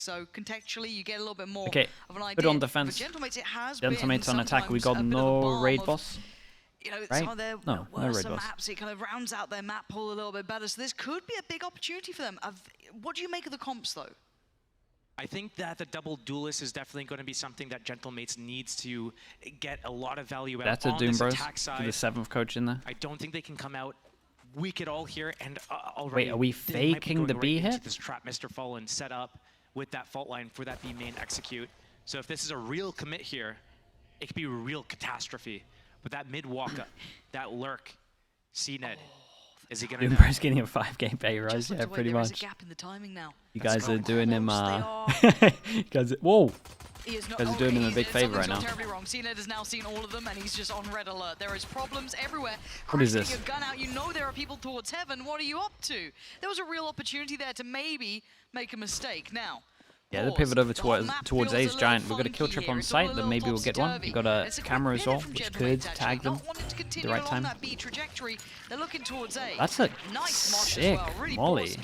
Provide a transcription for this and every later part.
So contextually, you get a little bit more of an idea. Put on defense. Gentlemates on attack. We got no raid boss. You know, right? some of their No raid boss. maps, it kind of rounds out their map pool a little bit better. So this could be a big opportunity for them. What do you make of the comps, though? I think that the double duelist is definitely going to be something that Gentlemates needs to get a lot of value out That's on a Doom this Bros. attack side. For the 7th coach in there. I don't think they can come out weak at all here. And already wait, are we faking the B hit? This trap Mr. Fallen set up with that fault line for that B main execute. So if this is a real commit here, it could be a real catastrophe. But that mid walk up, that lurk, CNED, is he gonna? Doomber's getting a 5-game pay rise, yeah, pretty much. There's a gap in the timing now. You guys are doing him. You guys, whoa! You guys are doing him a big favor right now. Terribly wrong. CNED has now seen all of them, and he's just on red alert. There is problems everywhere. What is this? Your gun out. You know there are people towards heaven. What are you up to? There was a real opportunity there to maybe make a mistake. Now. Yeah, they pivot over towards Ace Giant. We've got a kill trip on site, but maybe we'll get one. We've got a camera as well, which could tag them at the right time. That's a sick molly.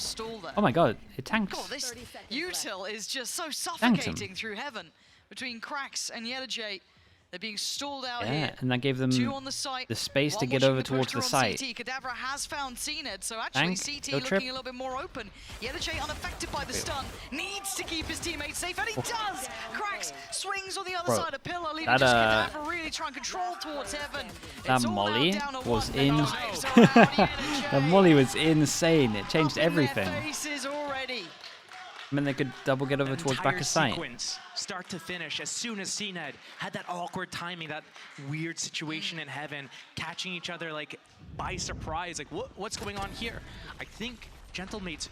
Oh my god, it tanks. This util is just so suffocating through heaven between Cracks and YellowJ. They're being stalled out here. And that gave them the space to get over towards the site. Kadabra has found CNED, so actually CT looking a little bit more open. YellowJ unaffected by the stun, needs to keep his teammates safe, and he does! Cracks swings on the other side of pillar, leaving just Kadabra really trying to control towards heaven. That molly was that molly was insane. It changed everything. I mean, they could double get over towards back of sight. Start to finish, as soon as CNED had that awkward timing, that weird situation in heaven, catching each other like by surprise, like what's going on here? I think Gentlemates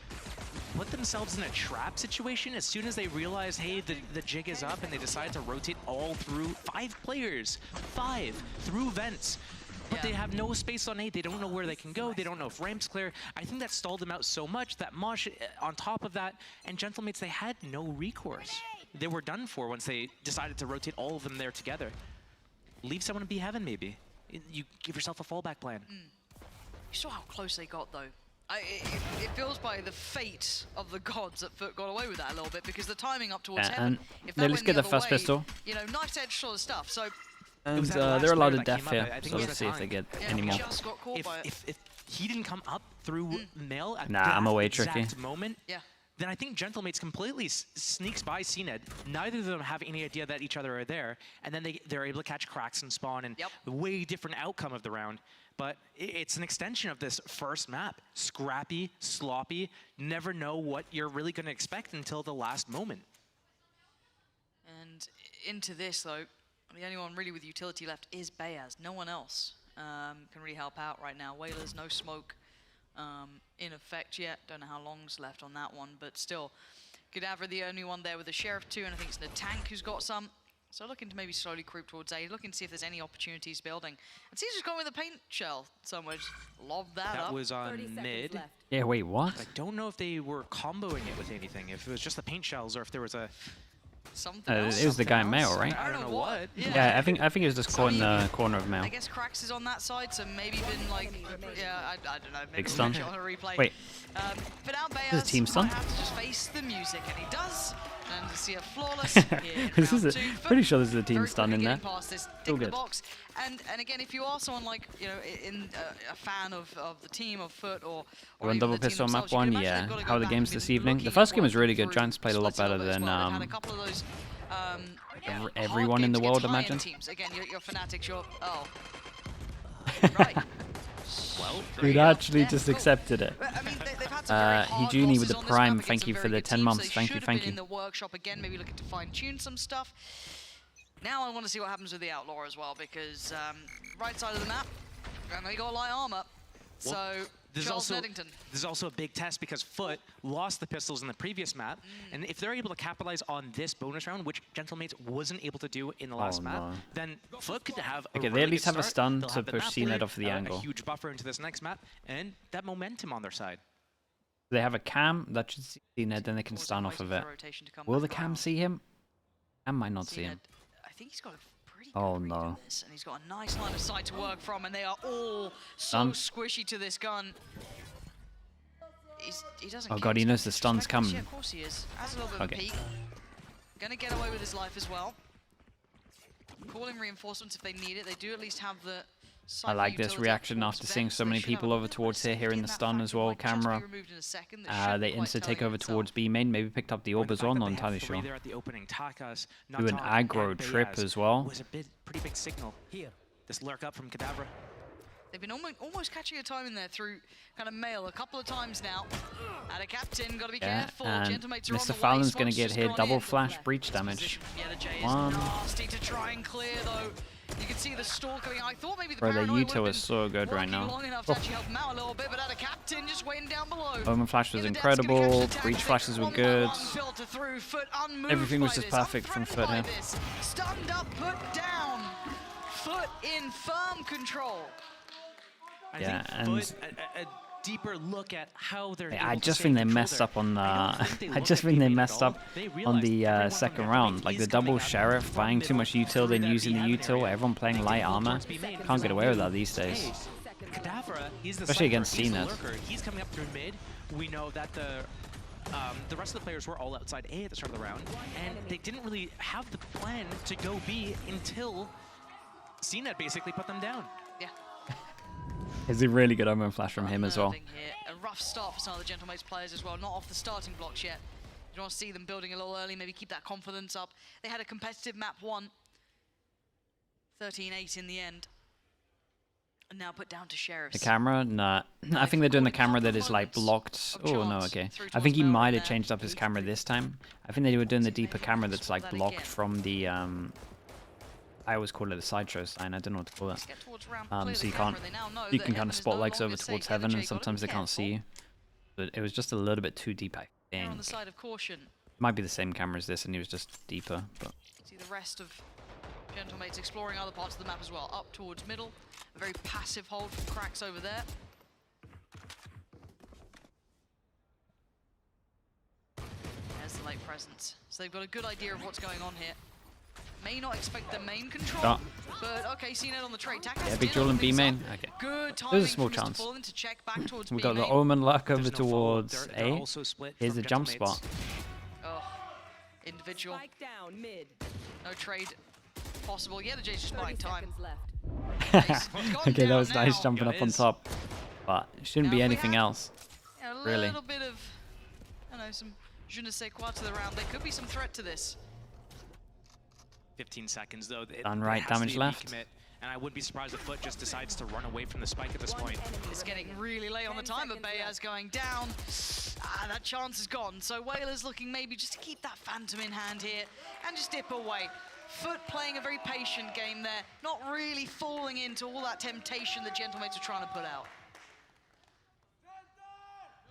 put themselves in a trap situation as soon as they realized, hey, the jig is up, and they decided to rotate all through 5 players, 5 through vents. But they have no space on A. They don't know where they can go. They don't know if ramp's clear. I think that stalled them out so much that Mosh, on top of that, and Gentlemates, they had no recourse. They were done for once they decided to rotate all of them there together. Leave someone to be heaven, maybe. You give yourself a fallback plan. You saw how close they got, though. It feels by the fate of the gods that FUT got away with that a little bit, because the timing up towards heaven. And let's get the first pistol. You know, knife edge sort of stuff. So. And they're allowed to death here, so let's see if they get any more. If he didn't come up through mail at I'm away that tricky. exact moment, then I think Gentlemates completely sneaks by CNED. Neither of them have any idea that each other are there, and then they're able to catch Cracks and spawn, and the way different outcome of the round. But it's an extension of this first map. Scrappy, sloppy, never know what you're really going to expect until the last moment. And into this, though, the only one really with utility left is Bayaz. No one else can really help out right now. Whalers, no smoke in effect yet. Don't know how long's left on that one, but still. Kadabra, the only one there with the Sheriff too, and I think it's the tank who's got some. So looking to maybe slowly creep towards A, looking to see if there's any opportunities building. And Caesar's going with a paint shell somewhere. Just lob that up. That was on mid. Yeah, wait, what? I don't know if they were comboing it with anything, if it was just the paint shells or if there was a... It was the guy in mail, right? I don't know what. Yeah, I think it was just corner of mail. I guess Cracks is on that side, so maybe been like, I don't know. Maybe big stun. On a replay. Wait. But now Bayaz This is a team stun? have to just face the music, and he does. And to see a flawless. This is pretty sure this is a team stun in there. Still good. Box. And again, if you are someone like, you know, a fan of the team of FUT or one double pistol map one, yeah. How are the games this evening? The first game was really good. Giants played a lot better than everyone in the world, imagine. Again, you're fanatics. Right. Well, Dude actually just accepted it. Hijuni with the Prime, thank you for the 10 months. Thank you, thank you. In the workshop again, maybe looking to fine-tune some stuff. Now I want to see what happens with the Outlaw as well, because right side of the map, and they got light armor. So this is also a big test because FUT lost the pistols in the previous map, and if they're able to capitalize on this bonus round, which Gentlemates wasn't able to do in the last map, then FUT could have a they really at least good have a start. stun They'll to have the push map CNED lead, off the angle. A huge buffer into this next map, and that momentum on their side. They have a cam that should see CNED, then they can stun off of it. Will the cam see him? Cam might not see him. I think he's got a pretty good read on this, and he's got a nice line of sight to work from, and they are all so squishy to this gun. he doesn't. Oh care. god, he He's knows the just stun's reckless. coming. Yeah, of course he is. Has a little bit of a Okay. peek. Gonna get away with his life as well. Calling reinforcements if they need it. They do at least have the. I like this reaction after seeing so many people over towards here in the stun as well. Camera. They insta take over towards B main. Maybe picked up the orb as well. Not entirely sure. Do an aggro trip as well. Was a pretty big signal here. This lurk up from Kadabra. They've been almost catching a time in there through kind of mail a couple of times now. At a captain, got to be careful. And Gentlemates are on the Mr. way. Fallon's going to Smoke's get just hit. gone Double in. flash, breach damage. Yeah, the J is One. nasty to try and clear though. You can see the stall coming. I thought maybe the Bro, the paranoia Yuto is so good right now. long enough to actually help him out a little bit, but at a captain just waiting down below. Omen flash was Yeah, the Dad's gonna catch incredible. the tag. Breach They flashes were one by good. one filter through. FUT unmoved Everything was by just this, perfect from FUT unthreatened by here. this. Stunned up, put down. FUT in firm control. Yeah, I and think a deeper look at how they're. I just think they messed up on the. I just think they messed up on the second round. Like the double sheriff, buying too much util, then using the util. Everyone playing light armor. Can't get away with that these days. Kadavra, he's the Especially sniper, against he's the CNET. lurker. He's coming up through mid. We know that the rest of the players were all outside A at the start of the round, and they didn't really have the plan to go B until CNET basically put them down. Yeah. Is a really good Omen flash from him as well. Here. A rough start for some of the Gentlemates players as well, not off the starting blocks yet. You want to see them building a little early, maybe keep that confidence up. They had a competitive map 1, 13-8 in the end. And now put down to Sheriffs. The camera? Nah. I think they're doing the camera that is like blocked. Oh no, okay. I think he might have changed up his camera this time. I think they were doing the deeper camera that's like blocked from the I always call it a sideshow sign. I don't know what to call it. So you can kind of spot legs over towards heaven, and sometimes they can't see you. But it was just a little bit too deep, I think. On the side of caution. Might be the same camera as this, and he was just deeper. But see the rest of Gentlemates exploring other parts of the map as well. Up towards middle, a very passive hold from Cracks over there. There's the late presence. So they've got a good idea of what's going on here. May not expect the main control, but okay, CNET on the trade. Yeah, big duel in B main. Okay. Good There's a small chance. to check back towards We B got the main. Omen luck over There's no towards they're A. also split Here's from the jump Gentlemates. spot. Oh, individual. Spike down mid. No trade possible. Yeah, the J's just 30 buying time. seconds left. Nice. It's gone Okay, that down was nice now. jumping Yeah, up it on is. top. But it shouldn't Now, be if we anything had- else. Yeah, a Really. little bit of, I don't know, some je ne sais quoi to the round. There could be some threat to this. 15 seconds though. Done right, has to damage be a left. decommit, and I wouldn't be surprised if FUT just decides to run away from the spike at this point. It's getting really late on the time, but Bayaz going down. That chance is gone. So Whalers looking maybe just to keep that Phantom in hand here and just dip away. FUT playing a very patient game there, not really falling into all that temptation that Gentlemates are trying to put out.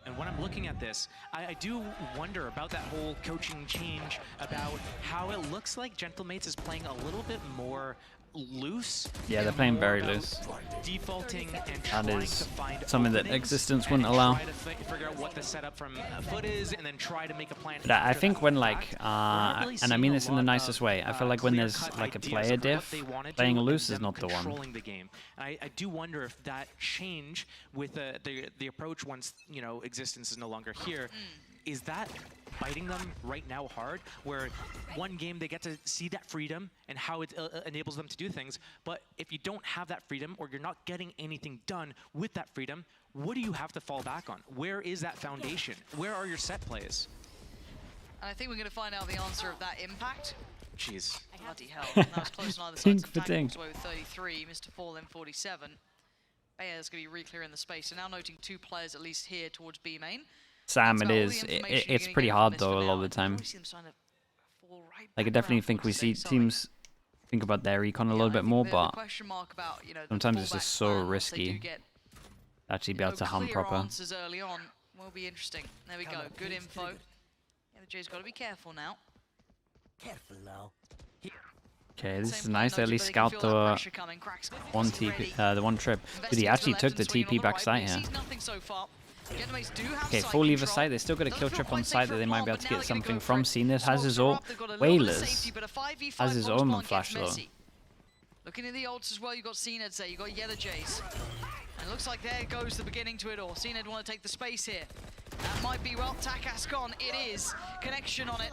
And when I'm looking at this, I do wonder about that whole coaching change, about how it looks like Gentlemates is playing a little bit more loose. Yeah, they're and playing more very about loose. Defaulting and That trying is to find something that openings Existence and wouldn't allow. try to figure out what the setup from FUT is, and then try to make a plan. But I after think that when fact. like, We're not really and I seeing mean a this in the lot nicest of, way, I feel like when there's clear-cut like a ideas player of what diff, they wanna do playing and loose is them not the one. controlling the game. And I do wonder if that change with the approach once Existence is no longer here, is that biting them right now hard, where one game they get to see that freedom and how it enables them to do things, but if you don't have that freedom or you're not getting anything done with that freedom, what do you have to fall back on? Where is that foundation? Where are your set plays? And I think we're going to find out the answer of that impact. Jeez. Bloody hell. That was close on either side. Tink for tink. Away with 33, Mr. Fall in 47. Bayer's going to be re-clearing the space. So now noting 2 players at least here towards B main. Sam, That's it about all is. the information you're It's gonna pretty get from hard this though for a lot now. of the You time. always see them starting to fall right Like I back definitely around think we towards see the same teams think about their recon a little bit more, but question mark about, the sometimes it's fallback just so plan once they risky do get, actually be able to hunt clear proper. answers early on will be interesting. There we go. Good info. Yeah, the J's got to be careful now. Careful now. Okay, this Same is plan nice. They at noted, least but they can scout feel that the pressure coming. Cracks one ready. TP, the one trip. But he Investing to actually left took and the swinging on TP back right. site He here. sees nothing so far. Gentlemates do have Okay, site full lever control. site. They still got a Doesn't kill feel trip quite on safe site for that they a might be bomb, able to but now get they're gonna something go from. for it. CNET has his Smokes are ult. up, they've got a little bit of Whalers safety, but a 5v5 has his box own plant flash gets though. messy. Looking at the ults as well, you've got CNED there, you've got Yellow Jays. And it looks like there goes the beginning to it all. CNED want to take the space here. That might be, well, Takas gone. It is. Connection on it.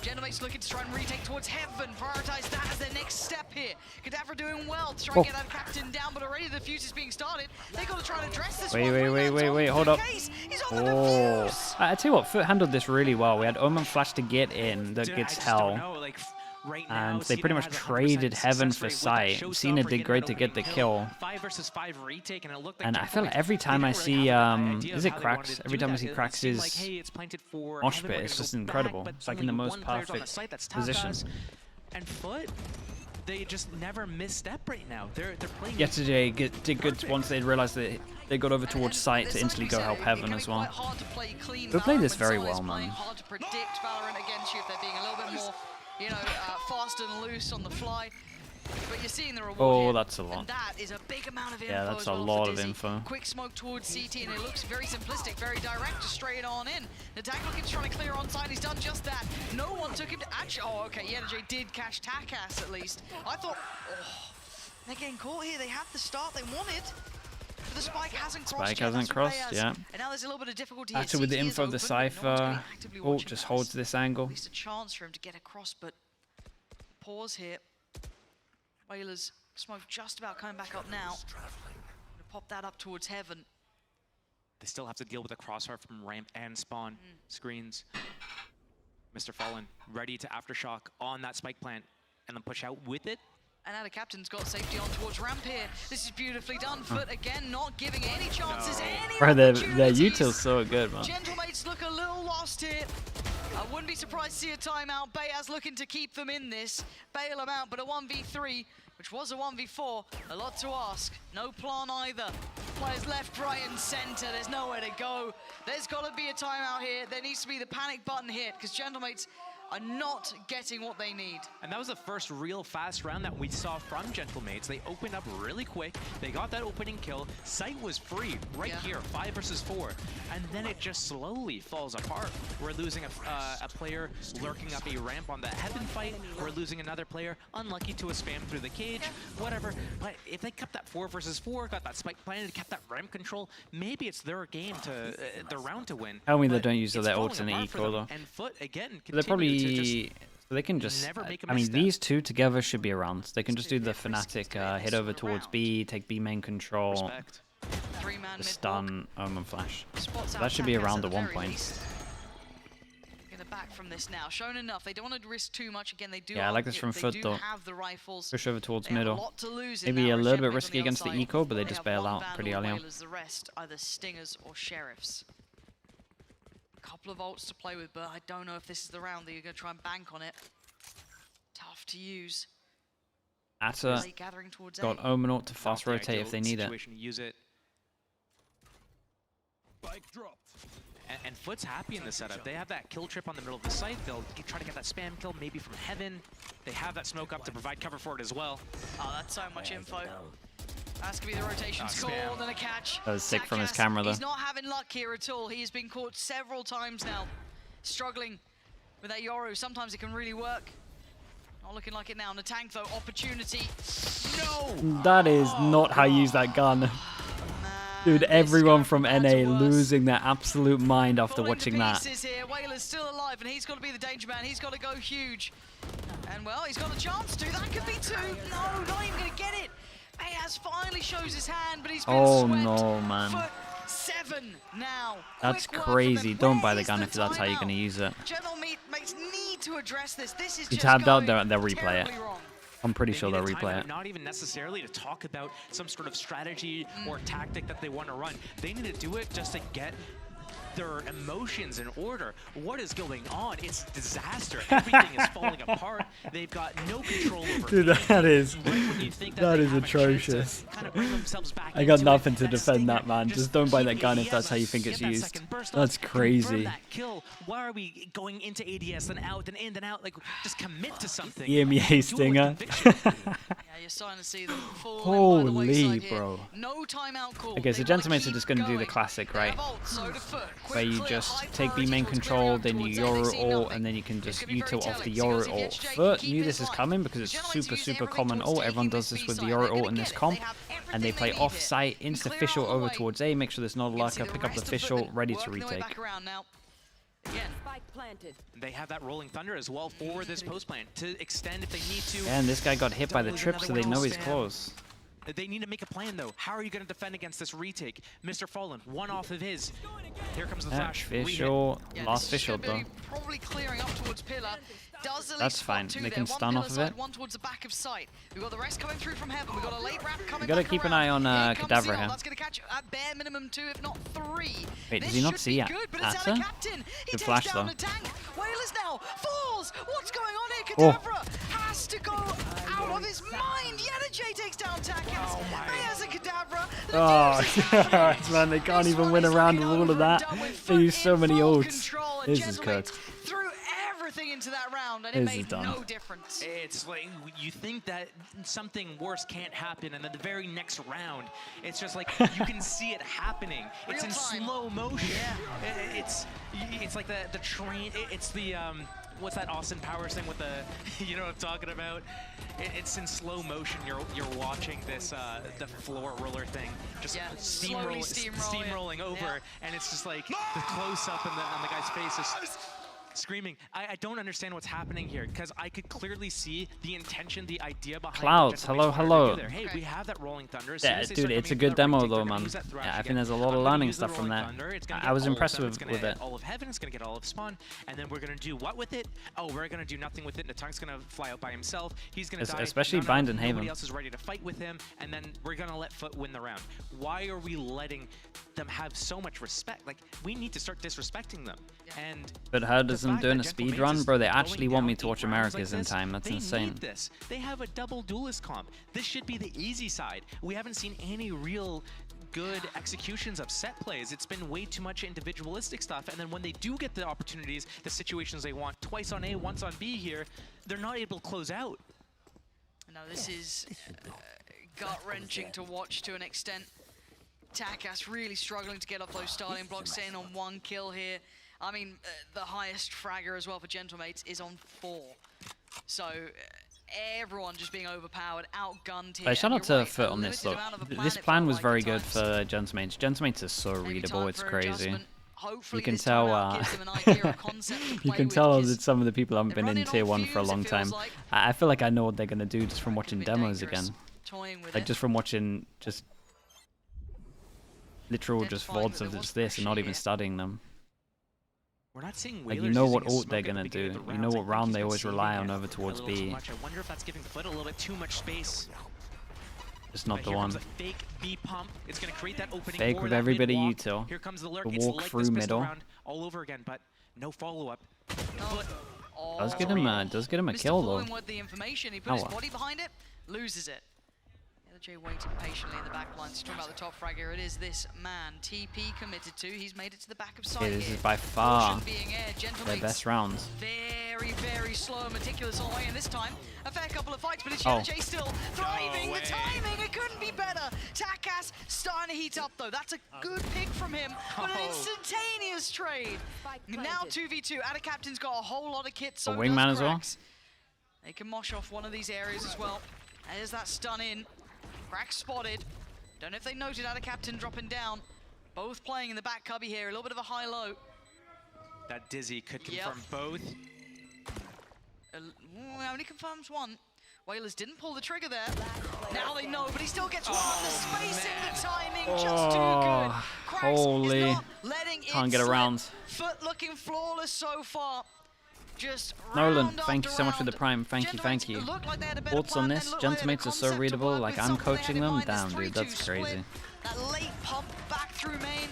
Gentlemate's looking to try and retake towards heaven. Prioritize that as their next step here. Kadavra doing well to try and get that captain down, but already the fuse is being started. They got to try and address this one. Wait, hold up. He's on the defuse. I tell you what, FUT handled this really well. We had Omen Flash to get in that Dude, gets I just hell. don't know, like, right now, And they pretty Cena much has a 100% traded heaven for success rate with sight. that Cena showstopper did great to getting get the an kill. opening 5 versus 5 retake, and it looked like And I feel like Gentlemates every time I didn't see, really have an idea is of it how they Cracks? wanted to Every do time I that. see It Cracks' seemed like, hey, it's planted for mosh heaven, pit, we're it's gonna just go incredible. back, but It's like in the only most one player's on the perfect site, that's position. Takas. And FUT, they just never misstep right now. They're playing. Yesterday did good once they realized that they got over towards sight to instantly go help heaven as well. They played this very well, man. Hard to predict Valorant against you if they're being a little bit more, you know, fast and loose on the fly. But you're seeing the reward Oh, here, that's a lot. and that is a big amount of info. Yeah, that's as a well lot for of Dizzy. info. Quick smoke towards CT, and it looks very simplistic, very direct, just straight on in. The tag looking to trying to clear on side. He's done just that. No one took him to actually. Oh, okay. Yenergy did catch Takas at least. I thought, oh, they're getting caught here. They had the start they wanted. But the spike hasn't crossed. Spike yet. hasn't That's what crossed, they yeah. has. And now there's a little bit of difficulty here. Actually, with the CT is info of the open, but no one's Cypher, really actively oh, watching just that. holds this angle. At least a chance for him to get across, but pause here. Whalers smoke just about coming back up now. Gonna pop that up towards heaven. They still have to deal with the crossfire from ramp and spawn screens. Mr. Fallen ready to aftershock on that spike plant and then push out with it. And now the captain's got safety on towards ramp here. This is beautifully done. FUT again, not giving any chances, any Bro, their opportunities. util's so good, man. Gentlemates look a little lost here. I wouldn't be surprised to see a timeout. Bayaz looking to keep them in this. Bail them out, but a 1v3, which was a 1v4, a lot to ask. No plan either. Players left, right, and center. There's nowhere to go. There's got to be a timeout here. There needs to be the panic button hit, because Gentlemates are not getting what they need. And that was the first real fast round that we saw from Gentlemates. They opened up really quick. They got that opening kill. Sight was free right here, 5 versus 4. And then it just slowly falls apart. We're losing a player lurking up a ramp on the heaven fight. We're losing another player unlucky to a spam through the cage, whatever. But if they kept that 4 versus 4, got that spike planted, kept that ramp control, maybe it's their game to, their round to win. Tell me they But don't use it's their falling ultimate apart for eco them. though. And FUT again They're probably continue to just so they can just. never make a I mean, misstep. these two together should be around. They can just do the Fnatic head over towards B, take B main control, respect. Three-man the mid-walk. stun, Omen Flash. Spots So out that should be Takas around at the 1 very point. least. Gonna back from this now. Shown enough. They don't want to risk too much. Again, they do. Yeah, I like this from they FUT do though. have the rifles. Push over towards They have a middle. lot to lose in Maybe that. a little bit Rochelle risky on against the outside. eco, but they They just have bail one out Vandal pretty early on. Whalers, the rest either stingers or sheriffs. Couple of ults to play with, but I don't know if this is the round that you're gonna try and bank on it. Tough to use. Atta Late gathering towards got A. Omen ult to fast Not the rotate if ideal they need it. situation to use it. And FUT's happy in the setup. They have that kill trip on the middle of the site. They'll try to get that spam kill, maybe from heaven. They have that smoke up to provide cover for it as well. Oh, that's so much info. That's gonna be the rotations spam. called and a catch. That was sick from his Takas, camera, though. He's not having luck here at all. He has been caught several times now. Struggling with that Yoru. Sometimes it can really work. Not looking like it now. On the tank though, opportunity. No! That is not how you use that gun. Man, Dude, this everyone going from bad NA to worse. losing their absolute mind after Falling watching to that. pieces here. Whaler's still alive, and he's got to be the danger man. He's got to go huge. And well, he's got a chance to. That could be 2. No, not even going to get it. Bayaz finally shows his hand, but he's been Oh swept no, man. for 7 now. That's Quick work from crazy. them. Don't Where buy the is gun if that's how you're timeout? going to use it. Gentlemates need to address this. This is You just tabbed out, going they'll replay it. terribly wrong. I'm pretty They sure need they'll a replay timeout, it. not even necessarily to talk about some sort of strategy or tactic that they want to run. They need to do it just to get their emotions in order. What is going on? It's disaster. Everything is falling apart. They've got no control over Dude, anything. that is Right when you think that they is have a chance to atrocious. kind of bring themselves back I got into nothing it, to defend stinger, that, man. Just don't buy that gun if that's how you think it's get that used. second burst That's off, crazy. confirm that kill. Why are we going into ADS and out and in and out? Like, just commit to something. EMEA Do it with stinger. conviction. Yeah, you're starting to see them fall in by the Holy, wayside here. bro. No timeout call. Okay, so They wanna Gentlemates are keep just going to do the going. classic, They right? have ult, so to FUT. where you just take B main control, then you Yoru ult, and then you can just util off the Yoru ult. FUT knew this is coming because it's super common ult. Everyone does this with the Yoru ult in this comp, and they play off-site, insta-fischl over towards A, make sure there's no lurker, pick up the fischl, ready to retake. They have that rolling thunder as well for this post plan to extend if they need to. Yeah, and this guy got hit by the trip, so they know he's close. They need to make a plan, though. How are you going to defend against this retake? Mr. Fallen, one off of his. Here comes the flash. fischl, last fischl though. Probably clearing up towards pillar. That's fine. They can stun off of it. One towards the back of sight. We've got the rest coming through from heaven. We've got a late wrap coming. You gotta keep an eye on Cadaver here. That's gonna catch at bare minimum 2, if not 3. Wait, does he not see Atta? Good flash though. Wailers now falls. What's going on here? Cadaver has to go out of his mind. Yetajay takes down Takas. There's a Cadaver. Oh, man, they can't even win a round with all of that. They use so many ults. This is cooked. Threw everything into that round, and it made no difference. It's like you think that something worse can't happen, and then the very next round, it's just like you can see it happening. It's in slow motion. Yeah. It's like the train. It's the what's that Austin Powers thing with the you know what I'm talking about? It's in slow motion. You're watching this the floor roller thing just steamrolling over, and it's just like the close up on the guy's face is screaming. I don't understand what's happening here, because I could clearly see the intention, the idea behind Clouds, hello. Hey, we have that rolling thunder. Yeah, dude, it's a good demo though, man. Yeah, I think there's a lot of learning stuff from that. I was impressed with it. All of heaven, it's gonna get all of spawn, and then we're gonna do what with it? Oh, we're gonna do nothing with it. Natung's gonna fly out by himself. He's gonna die. Especially Bind and Haven. Nobody else is ready to fight with him, and then we're gonna let FUT win the round. Why are we letting them have so much respect? Like, we need to start disrespecting them. And but how does them doing a speed run, bro? They actually want me to watch Americas in time. That's insane. They have a double duelist comp. This should be the easy side. We haven't seen any real good executions of set plays. It's been way too much individualistic stuff, and then when they do get the opportunities, the situations they want, twice on A, once on B here, they're not able to close out. No, this is gut-wrenching to watch to an extent. Takas really struggling to get off those starting blocks, staying on 1 kill here. I mean, the highest fragger as well for Gentlemates is on 4. So everyone just being overpowered, outgunned here. Shout out to FUT on this though. This plan was very good for Gentlemates. Gentlemates is so readable, it's crazy. You can tell you can tell that some of the people haven't been in tier 1 for a long time. I feel like I know what they're gonna do just from watching demos again. Like just from watching literal VODs of just this and not even studying them. We're not seeing like, you know what ult they're gonna do. You know what round they always rely on over towards B. I wonder if that's giving FUT a little bit too much space. It's not the one. Fake B pump. It's gonna create that opening. Fake with everybody util. Here comes the lurk. The walk through middle. All over again, but no follow up. Does get him a kill though. The information, he put his body behind it, loses it. Jay waiting patiently in the back line. So talking about the top frag here, it is this man, TP committed to. He's made it to the back of sight. This is by far their best rounds. Very slow and meticulous all the way, and this time a fair couple of fights, but it's Jay still thriving. The timing, it couldn't be better. Takas starting to heat up though. That's a good pick from him, but an instantaneous trade. Now 2v2. Atta Captain's got a whole lot of kits. So wingman as well. They can mosh off one of these areas as well. There's that stun in. Crack spotted. Don't know if they noted Atta Captain dropping down. Both playing in the back cubby here. A little bit of a high-low. That Dizzy could confirm both. Only confirms one. Wailers didn't pull the trigger there. Now they know, but he still gets one. The spacing, the timing, just too good. Holy. Not letting Can't get around. FUT looking flawless so far. Just Nolan, thank you so much for the prime. Thank you. Thoughts on this? Gentlemates are so readable, like I'm coaching them? Damn, dude, that's crazy. That late pump back through main,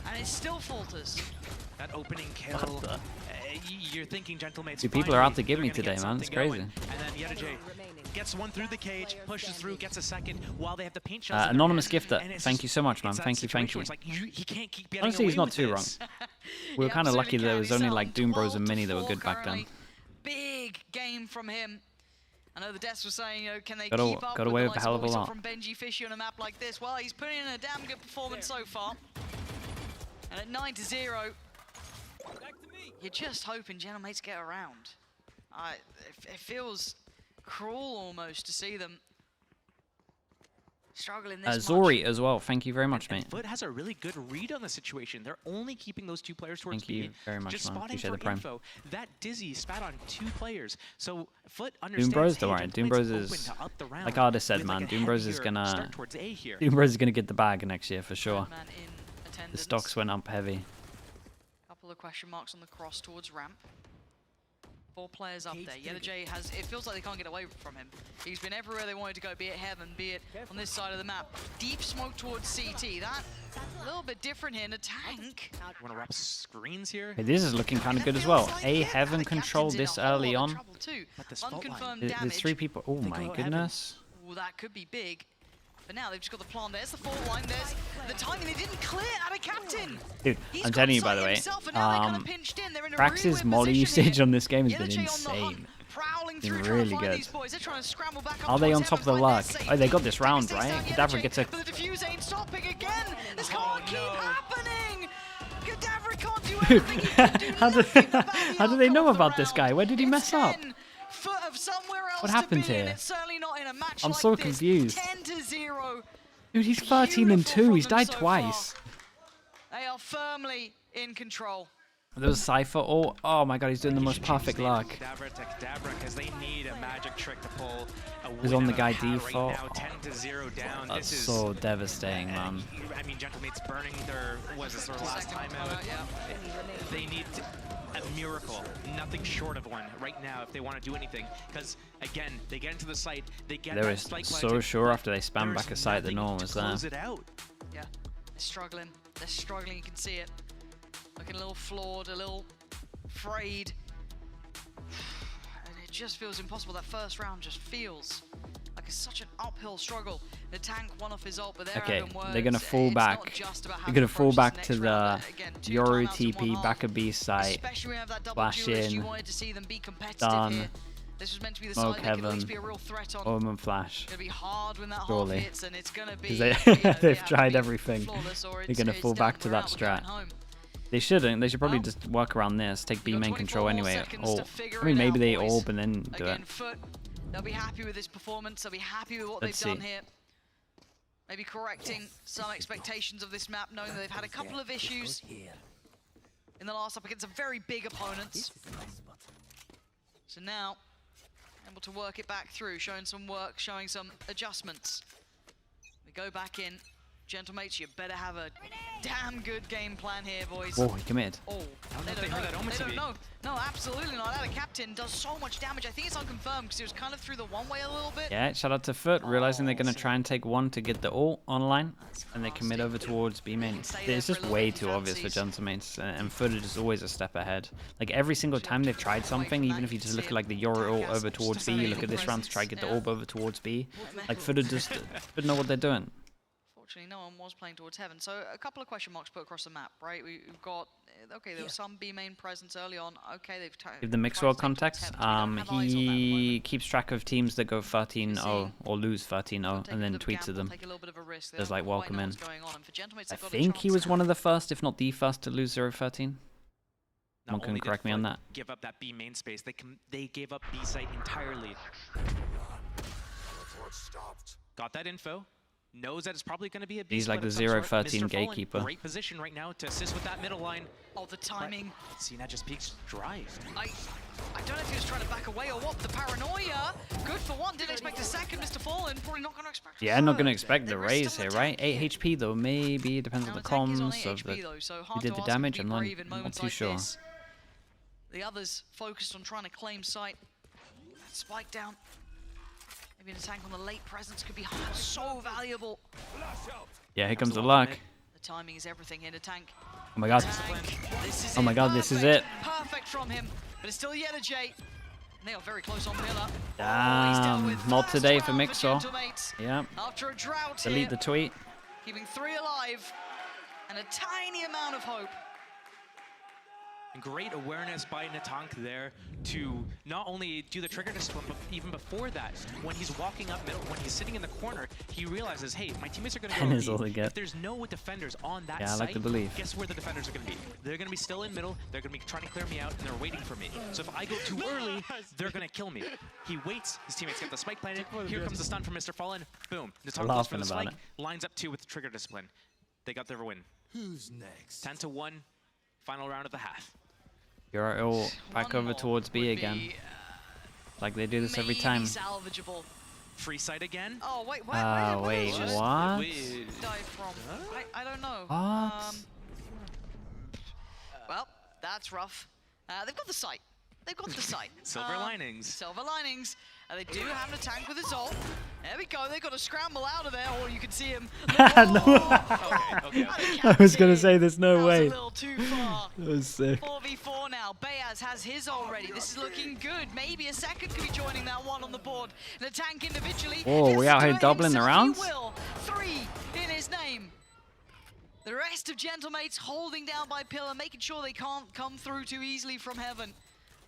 and it still falters. That opening kill, you're thinking Gentlemates. Dude, people are out to give me today, man. It's crazy. And then Yetajay gets one through the cage, pushes through, gets a second while they have the paint shots. Anonymous Gifter, thank you so much, man. Thank you. Like, he can't keep getting Honestly, he's away not with too this. wrong. We were kind of lucky that there was only like Doom Bros and Mini that were good back then. Big game from him. I know the devs were saying, you know, can they got keep up away with the a hell of a lot from Benji Fishy on a map like this? Well, he's putting in a damn good performance so far. And at 9-0, you're just hoping Gentlemates get around. It feels cruel almost to see them struggling this Zori much. as well. Thank you very much, mate. FUT has a really good read on the situation. They're only keeping those 2 players towards Thank you B. very much, Just man. spotting Appreciate for the prime. info. That Dizzy spat on 2 players. So FUT Doom understands. Bros, hey, don't worry. Doom Bros Gentleman's is, open to up the round like Arda said, with, man. like, a Doom Bros is heavier gonna, start towards A here. Doom Bros is gonna get the bag next year for sure. Man in The attendance. stocks went up heavy. Couple of question marks on the cross towards ramp. 4 players up there. Yellow J has, it feels like they can't get away from him. He's been everywhere they wanted to go, be it heaven, be it on this side of the map. Deep smoke towards CT. That a little bit different here in a tank. Want to wrap screens here? Hey, this is looking kind of good as well. A heaven control this early on. But this fault line. Unconfirmed There's damage. 3 people. Oh They my go heaven. goodness. Well, that could be big. But now they've just got the plan. There's the fault line. There's the timing. They didn't clear out of captain. Dude, He's I'm got telling you, by sight the way, himself, and now they're kinda pinched in. They're in a Prax's really weird molly position usage here. on this game has Yellow been J on the hunt, insane. prowling Been through, trying really to find good. these boys. They're trying to scramble back up Are they towards on top of the heaven, find luck? their Oh, they safety. got this round, Takes right? down Yellow Gadavra J, gets a... but the defuse ain't stopping again. This Oh, can't keep no. happening. Gadavra can't do Dude, everything. He can do how do nothing about the how do they outcome know of the about this guy? round. Where did he It's mess up? 10 foot of somewhere else What to happened be in. here? It's certainly not in a match I'm like so this. confused. 10-0. Dude, he's 13 and 2. He's died twice. They are firmly in control. There was Cypher. Oh my god, he's doing the most perfect luck. Cadabra to Cadabra because they need a magic trick to pull a He's win on the out guy of a hat default. Right now, 10-0 down. That's This is so devastating, man. I mean, Gentlemates burning their was this their last time out. They need a miracle, nothing short of one right now if they want to do anything. Because again, they get into the site, they get They that were spike so planted, sure but after they spammed back a there's site that no nothing one to was there. close it out. Yeah, they're struggling. They're struggling. You can see it. Looking a little flawed, a little frayed. And it just feels impossible. That first round just feels like it's such an uphill struggle. The tank won off his ult, but they're Okay, having words. they're gonna fall It's not back. just about how They're gonna to fall approach back this to next the round. Again, 2 Yoru timeouts in one TP, half. back a B site, Especially when you have that double flash duelist, you in, wanted to see them be competitive done, here. This was meant to be the smoke side that could at least heaven, be a real threat on. Omen flash. It's gonna be hard when that Surely. half hits, and it's gonna be. 'Cause they- you know, they've have to tried be everything. flawless or They're it's- gonna it's fall done. back to We're that out, we're going strat. home. They shouldn't. They should probably Well, just work around this, take B you've got main 24 control anyway. seconds Or to figure I mean, it maybe out, they boys. AWP and then do it. Again, FUT, they'll be happy with this performance. They'll be happy with what Let's they've done see. here. Maybe correcting some expectations of this map, knowing that they've had a couple of issues in the last up against some very big opponents. So now, able to work it back through, showing some work, showing some adjustments. We go back in. Gentlemates, you better have a damn good game plan here, boys. Whoa, he committed. Oh, they if they don't heard know. that Omen They don't TV. know. No, absolutely not. That captain does so much damage. I think it's unconfirmed because it was kind of through the one way a little bit. Yeah, shout out to FUT, realizing they're gonna try and take one to get the ult online, and they commit over towards B main. It's just way too obvious for Gentlemates, and FUT is just always a step ahead. Like every single time they've tried something, even if you just look at like the Yoru ult over towards B, you look at this round to try and get the orb over towards B, like FUT just don't know what they're doing. Fortunately, no one was playing towards heaven. So a couple of question marks put across the map, right? We've got, okay, there was some B main presence early on. Okay, they've Give the Mixwell context. He keeps track of teams that go 13-0 or lose 13-0 and then tweets at them. There's like welcome in. I think he was one of the first, if not the first, to lose 0-13. Someone can correct me on that. Give up that B main space. They gave up B site entirely. Got that info. Knows that it's probably going to be a B He's like split the of some sort. 0-13 Mr. Fallen, gatekeeper. Great position right now to assist with that middle line. Oh, the timing. Cena just peeks drive. I don't know if he was trying to back away or what. The paranoia. Good for one. Didn't expect a second. Mr. Fallen probably not going to expect. Yeah, not gonna third. expect the There is raise still here, a right? tank 8 HP though, maybe depends Now on the the tank is on comms 8 of HP the. though, so Who hard did to the ask him to damage? be I'm brave in not moments too like sure. this. The others focused on trying to claim site. That spike down. Maybe an attack on the late presence could be so valuable. Yeah, here comes the the luck. limit. The timing is everything in a tank. Oh my god. Tank. This is Oh my god, this is it. Perfect from him, but it's still Yellow J. And they are very close on Miller. Damn, not today for Mixer. Yeah, After a drought delete here, the tweet. keeping 3 alive and a tiny amount of hope. And great awareness by Natank there to not only do the trigger discipline, but even before that, when he's walking up middle, when he's sitting in the corner, he realizes, hey, my teammates are going to go is all they deep. get. If there's no defenders on that Yeah, I site, like to believe. guess where the defenders are going to be? They're going to be still in middle, they're going to be trying to clear me out, and they're waiting for me. So if I go too early, they're going to kill me. He waits, his teammates get the spike planted, here comes the stun from Mr. Fallen, boom. Natank goes for the spike, lines up 2 with the trigger discipline. They got their win. Who's next? 10-1, final round of the half. You're all back over towards B again. Like they do this every time. Salvageable. Free side again. Oh wait, Wait, where what? dive from? I don't know. What? Well, that's rough. They've got the site. They've got the site. Silver linings. Silver linings. They do have the tank with his ult. There we go. They've got to scramble out of there, or you can see him. Okay. I was gonna say there's no way. A little too far. That was sick. 4v4 now. Bayaz has his already. This is looking good. Maybe a second could be joining that one on the board. The tank individually. Oh, we out here doing doubling the himself, rounds? he will. 3 in his name. The rest of Gentlemates holding down by Pillar, making sure they can't come through too easily from heaven.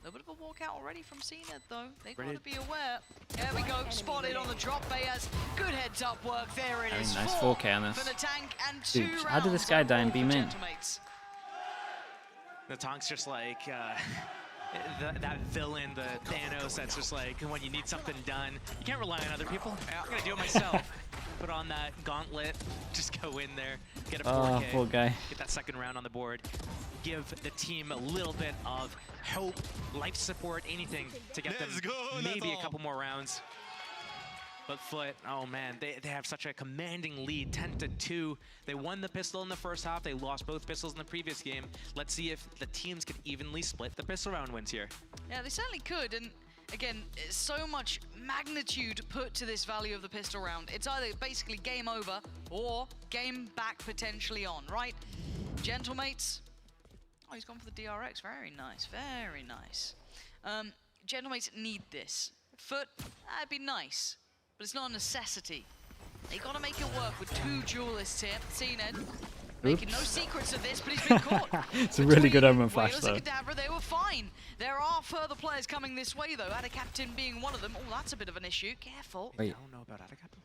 A little bit of a walkout already from CNED though. They got to be aware. There we go. Spotted on the drop. Bayaz. Good heads up work. There it is. Nice 4 4K on this. for the tank and Dude, 2 rounds. how did this guy die in B main? Natank's just like that villain, the Thanos that's just like when you need something done, you can't rely on other people. I'm gonna do it myself. Put on that gauntlet, just go in there, get a 4K, poor guy. get that second round on the board, give the team a little bit of hope, life support, anything to get them maybe a couple more rounds. But FUT, oh man, they have such a commanding lead, 10-2. They won the pistol in the first half. They lost both pistols in the previous game. Let's see if the teams can evenly split the pistol round wins here. Yeah, they certainly could. And again, so much magnitude put to this value of the pistol round. It's either basically game over or game back potentially on, right? Gentlemates. Oh, he's gone for the DRX. Very nice, very nice. Gentlemates need this. FUT, that'd be nice. But it's not a necessity. They gotta make it work with 2 duelists here. CNED making no secrets of this, but he's been caught. It's a really good omen flash Wailers though. and Kadabra, they were fine. There are further players coming this way though. Ada Captain being one of them. Oh, that's a bit of an issue. Careful. Wait. I don't know about Ada Captain.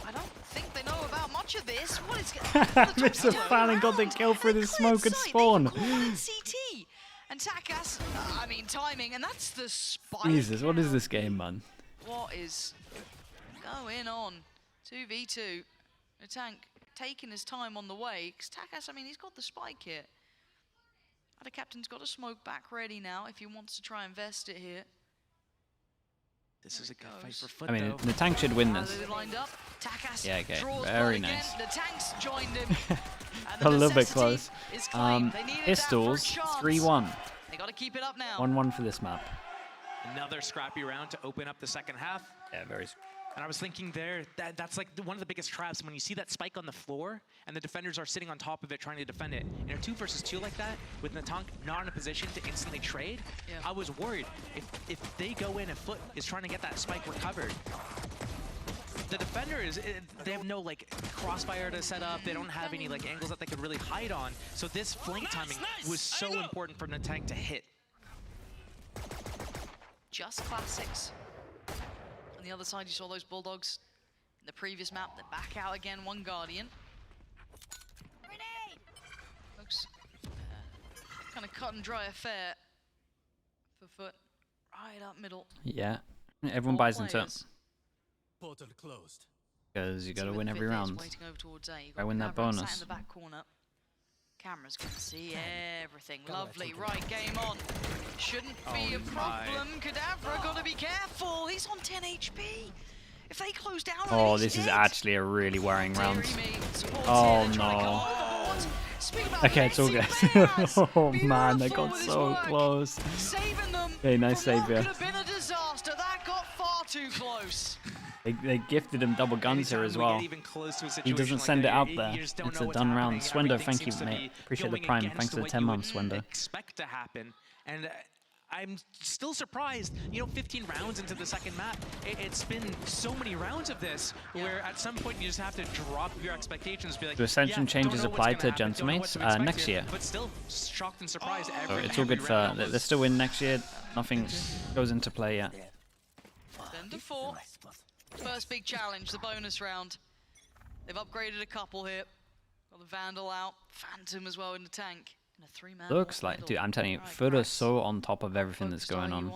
I don't think they know about much of this. What is Mr. Fallon got the kill for the smoke and spawn. CT and Takas. I mean timing, and that's the spike. Jesus, what is this game, man? What is going on? 2v2. The tank taking his time on the way. Because Takas, I mean, he's got the spike here. The captain's got a smoke back ready now if he wants to try and invest it here. This is a good fight for FUT, I mean, though. the tank should win this. They're lined up. Takas Yeah, okay. draws Very blood nice. again. The tanks joined him. And the A little bit necessity close. is claimed. They needed that for a Pistols, chance. 3-1. They got to keep it up now. 1-1 for this map. Another scrappy round to open up the second half. Yeah, very. And I was thinking there, that's like one of the biggest traps when you see that spike on the floor and the defenders are sitting on top of it trying to defend it. In a 2 versus 2 like that, with Natank not in a position to instantly trade, I was worried if they go in and FUT is trying to get that spike recovered. The defender they have no like crossfire to set up, they don't have any like angles that they could really hide on. So this flank timing was so important for Natank to hit. Just classics. On the other side, you saw those Bulldogs in the previous map. They're back out again, 1 Guardian. Looks kind of cut and dry affair for FUT. Right up middle. Yeah. Everyone All buys into it. players. Portal closed. Because you got to So win with every fifth is round. waiting over towards A. You've I got win that Kadabra sat bonus. in the back corner. Camera's gonna see everything. Lovely. Right, game on. Shouldn't be a problem. Kadabra gotta be careful. He's on 10 HP. If they close down on him, Oh, he's this is dead. actually a really worrying round. Oh Oh, no. Okay, it's all good. Oh man, they got so close. Saving them. Okay, nice from save, what yeah. could have been a disaster. That got far too close. They gifted him double guns here as well. He doesn't send it out there. It's a done round. Swendo, thank you, mate. Appreciate the prime. Thanks for the 10 months, Swendo. Expect to happen, and I'm still surprised, you know, 15 rounds into the second map, it's been so many rounds of this where at some point you just have to drop your expectations, be like, Do Ascension yeah, changes don't know apply what's to gonna happen, don't know what Gentlemates? to expect Next here, year. but still shocked and surprised So every it's all good for. round. They still win next year. Nothing goes into play yet. 10-4. First big challenge, the bonus round. They've upgraded a couple here. Got the Vandal out, Phantom as well in the tank. And a 3-man Looks like, dude, I'm telling you, FUT is so on top of everything that's going on.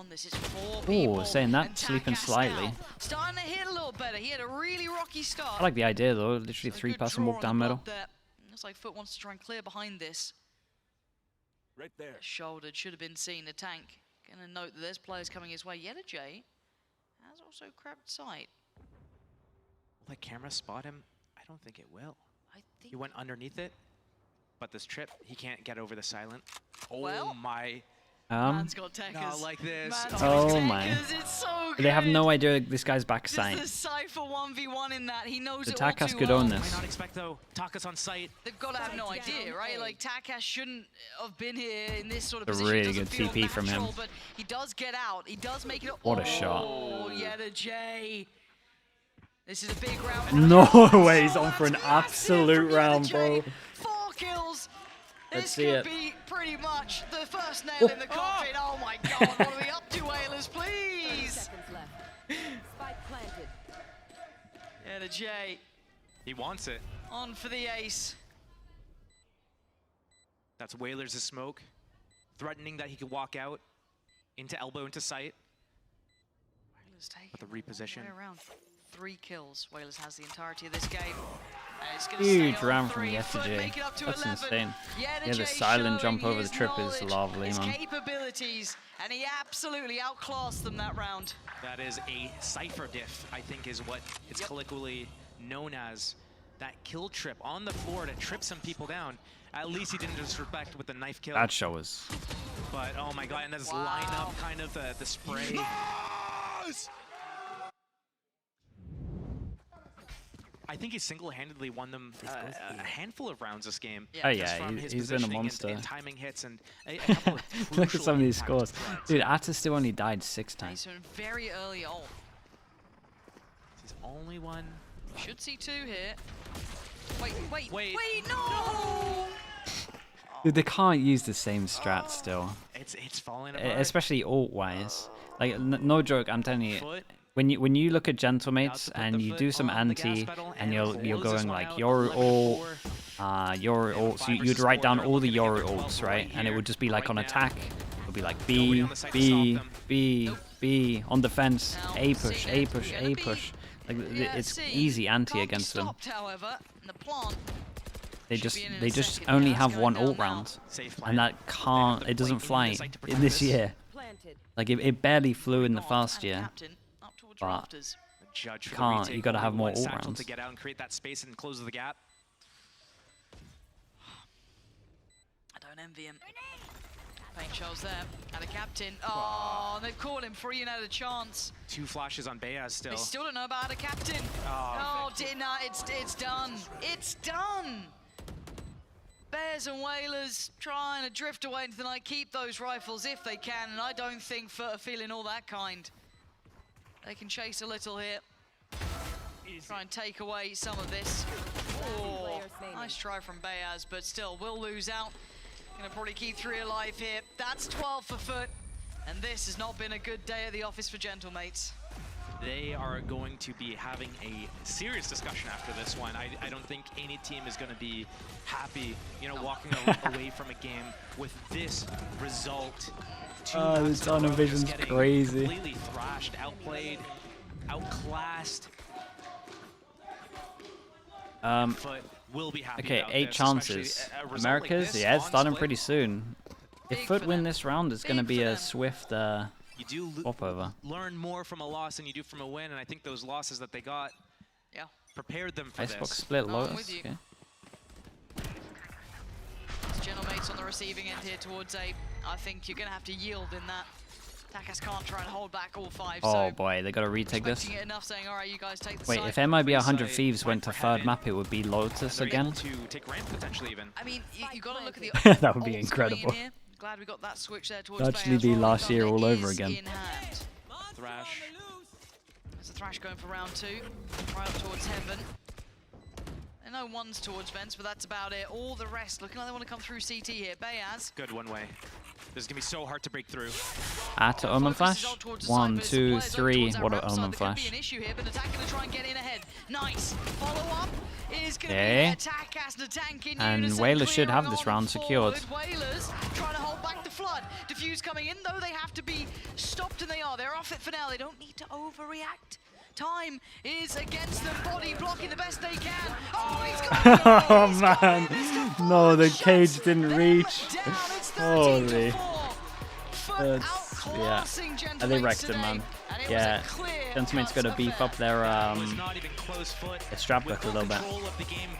Oh, saying that, sleeping slightly. Starting to hit a little better. He had a really rocky start. I like the idea though. Literally 3-person walk down middle. Looks like FUT wants to try and clear behind this. Right there. Shouldered, should have been seen. The tank. Gonna note that there's players coming his way. Yeta J has also grabbed sight. Will the camera spot him? I don't think it will. I think He went underneath it, but this trip, he can't get over the silent. Oh Well, my. Man's got techers. Not like this. Man's Oh got my. techers. It's so good. They have no idea this guy's back Just sight. the Cypher 1v1 in that. He knows The it all Takas too could well. own Might this. not expect though. Takas on site. They've got to have no idea, right? Like, Takas shouldn't have been here in this sort of A position. really Doesn't good feel TP from him. natural, but he does get out. He does make it. What a shot. Oh, Yeta J. This is a big round. for him. No way, he's on for an That's massive absolute from Yeta round, J. bro. 4 kills. Let's This see could it. be pretty much the first nail in the coffin. Oh my god, what are we up to, Whalers, please? Seconds left. Spike planted. Yeta J He wants it. on for the ace. That's Whalers' smoke. Threatening that he could walk out into elbow into sight. Whalers taking But the it all way reposition. around. 3 kills. Whalers has the entirety of this game. And it's gonna Huge stay on round from 3. Yeta FUT J. make it up to That's 11. insane. Yeta Yeah, the J silent jump showing over the his trip is knowledge, lovely, his man. capabilities, and he absolutely outclassed them that round. That is a Cypher diff, I think is what it's colloquially known as. That kill trip on the floor to trip some people down. At least he didn't disrespect with the knife kill. That show was. But oh my god, and this Wow. lineup, kind of the spray. I think he single-handedly won them a handful of rounds this game. Yeah. Oh Just yeah, from his he's been a positioning monster. and timing hits and a couple of Look at crucial some of these impact scores. threats. Dude, Atta still only died 6 He's times. on very early ult. He's only one. Should see 2 here. Wait, Wait. no! Dude, they can't use the same strat still. It's falling apart. Especially ult-wise. Like, no joke, I'm telling you. Foot. When you look at Gentlemates About to put and the you foot do some on the anti gas pedal and and you're close this going one like out, your 11 to ult, 4. your They have ults, 5 you'd versus write 4. down They're all the looking to your get 12 ults, right right? And it here, would just be like right on now. attack. It would be like Nobody B, on the side to B, stop them. B, Nope. B, on defense, Now, A push, seen A it. push, Gonna A be- push. Like Yeah, it's see, easy anti can't be against them. stopped, however, in the plant. They Should just be in a they just second. only Yeah, have that's one going ult down now. round, Safe plan. and that They have can't. the It doesn't plate fly in the site to in protect this this. year. Planted. Like it barely flew in the God, first and year. Captain up towards but- rafters. The judge for the Can't, retake, you gotta only have more one ult satchel rounds. to get out and create that space and close the gap. I don't envy him. Paint shells there. And a captain. Oh, they've caught him. Free and had a chance. 2 flashes on Beaz still. They still don't know about a captain. Oh, dinner. It's done. It's done. Bears and Whalers trying to drift away into the night, keep those rifles if they can, and I don't think FUT are feeling all that kind. They can chase a little here. Try and take away some of this. Oh, players remaining. nice try from Beaz, but still, will lose out. Gonna probably keep 3 alive here. That's 12 for FUT, and this has not been a good day at the office for Gentlemates. They are going to be having a serious discussion after this one. I don't think any team is going to be happy, you know, walking away from a game with this result. 2 Oh, maps the in a row, tunnel just vision's getting crazy. Completely thrashed, outplayed, outclassed. But will be happy Okay, about 8 this, chances. especially a result like Americas, this yeah, it's on starting Split. pretty soon. If Big FUT for win them. this round, it's going to Big be for a them. swift You do swap over. learn more from a loss than you do from a win, and I think those losses that they got Yeah. prepared them for Icebox this. split I'm Lotus. with you. Okay. It's Gentlemates on the receiving end here towards A. I think you're gonna have to yield in that. Takas can't try and hold back all 5, Oh so boy, they got to retake this. expecting it enough, saying, all right, you guys take the Wait, side. if MIB 100 side, Thieves point went to for third heaven. map, it would be Lotus They're again. able to take ramp potentially even. I mean, you gotta look at the That would be ults going in incredible. here. glad we got that switch there towards It'll actually Bayaz. be Rolling last year Thunder all over is again. in hand. Thrash. There's a Thrash going for round 2. Right up towards Heaven. And no ones towards Vents, but that's about it. All the rest looking like they want to come through CT here. Bayaz. Good one way. This is going to be so hard to break through. At Omen Flash. 1, 2, 3. What an Omen There Flash. could be an issue here, but Attack going to try and get in ahead. Nice. Follow up is going to Okay. be Attack as an Attack in And unison, Whalers should have clearing this on round secured. forward. Whalers trying to hold back the flood. Diffuse coming in, though they have to be stopped, and they are. They're off it for now. They don't need to overreact. Time is against them. Body blocking the best they can. Oh, he's got Oh He's got man, it. It's got no, the shots. cage didn't Them reach. down. It's 13 Holy. to 4. FUT That's, outclassing they Gentlemates wrecked him, today, man. and it was Yeah, a clear Gentleman's cut got to beef affair. up their Was not even close foot. strap With back a full little bit. control of the game.